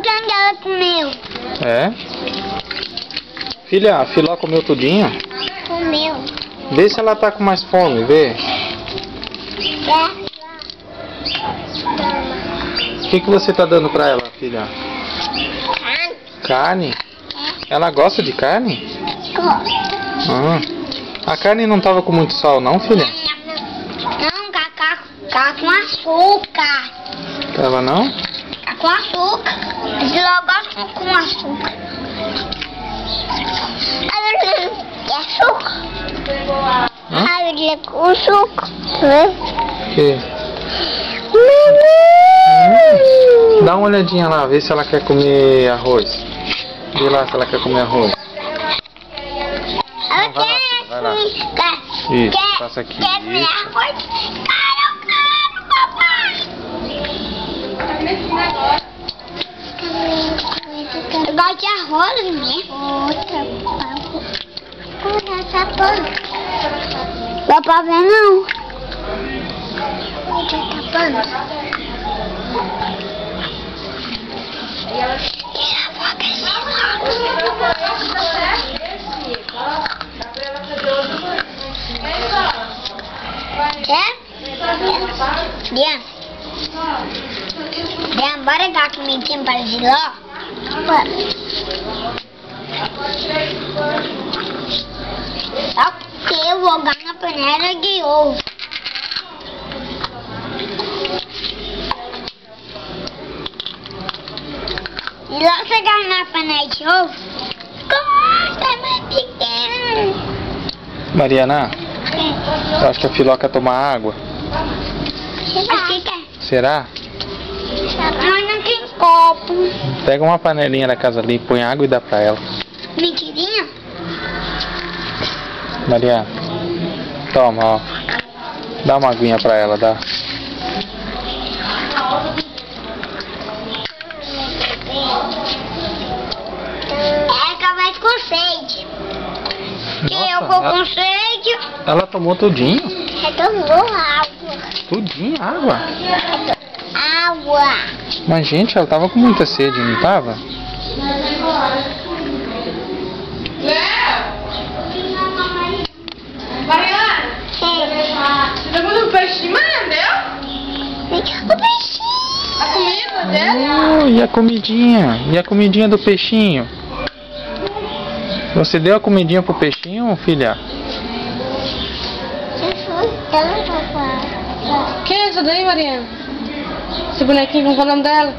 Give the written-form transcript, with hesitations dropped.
tanto que ela comeu. É? Filha, a Filó comeu tudinho? Comeu. Vê se ela tá com mais fome, vê. O que você tá dando pra ela, filha? Carne? Ela gosta de carne? A carne não tava com muito sal não, filha? Não, tá com açúcar. Tava não? Tá com açúcar. Eles logo gostam com açúcar. Quer açúcar? Com açúcar. Que? Dá uma olhadinha lá, vê se ela quer comer arroz. Vê lá se ela quer comer arroz. Ela vai lá, filha, vai lá. Isso, passa aqui. Quer comer arroz? Eu quero, papai. Eu gosto de arroz mesmo. Outra pano. Dá pra ver não. Outra pano. Quer? Diana, bora dar comidinha para de lá? Ok, eu vou jogar na panela de ovo. E lá chegar na panela de ovo, corta mais pequeno. Mariana, eu acho que a Filó quer tomar água. Será? Mas não tem copo. Pega uma panelinha da casa ali, põe água e dá pra ela. Mentirinha? Mariana, toma, ó. Dá uma aguinha pra ela, dá. Ela vai com sede. Nossa, eu vou com sede. Ela tomou tudinho? Tomou água. Tudinho, água? Água. Mas gente, ela tava com muita sede, não tava? Mariana, você tá comendo um peixinho, meu? O peixinho. A comida dela? E a comidinha? E a comidinha do peixinho? Você deu a comidinha pro peixinho, filha? Quem é essa daí, Mariana? Esse bonequinho, como é o nome dela?